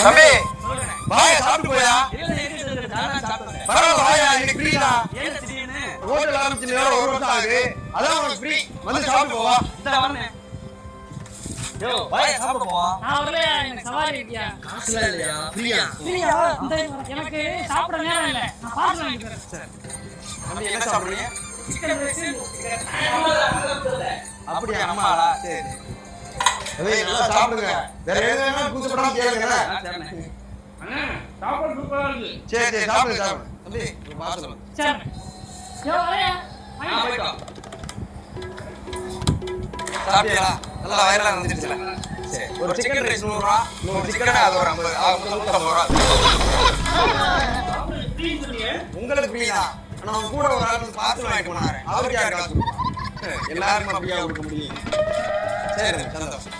தம்பி வாயா சாப்பிட்டு போயா. பரவாயில்ல வாயா, இன்னைக்கு ஃப்ரீ தான். ஹோட்டல் ஆரம்பிச்சு 1 வருஷம் ஆகுது, அதான் உனக்கு ஃப்ரீ. வந்து சாப்பிட்டு போவா. வாயா சாப்பிட்டு போவா. நான் வரலையா, எனக்கு சவாரி இருக்கியா? காசுல இல்லையா, ஃப்ரீயா? ஃப்ரீயா? எனக்கு சாப்பிட நேரம் இல்லை, நான் பார்சல் வாங்கிக்கிறேன். சரி தம்பி, என்ன சாப்பிடுறீங்க? Chicken rice. அப்படியா நம்மளா? சரி நல்லா சாப்பிடுங்க. வேற எதுனா கூச்சப்படாம கேளுங்க. சாப்பாடு சூப்பரா இருக்கு. சரி சாப்பிடுங்க சாப்பிடுங்க. தம்பி பார்சல். சரி யோ வரேன். போய்டா. சாப்பிட்டியா? நல்லா வயிறெல்லாம் வந்துருச்சுல. சரி ஒரு சிக்கன் ரைஸ் 100 ரூபாய், இன்னொரு சிக்கன் அது ஒரு 50, 150 ரூபாய். உங்களுக்கு ஃப்ரீ தான். ஆனா உங்க கூட ஒரு ஆள் பார்சல் வாங்கிட்டு போனாரு, அவருக்கு யார் காசு கொடுப்பா? எல்லாருக்கும் அப்படியே கொடுக்க முடியும். சரி சந்தோஷம்.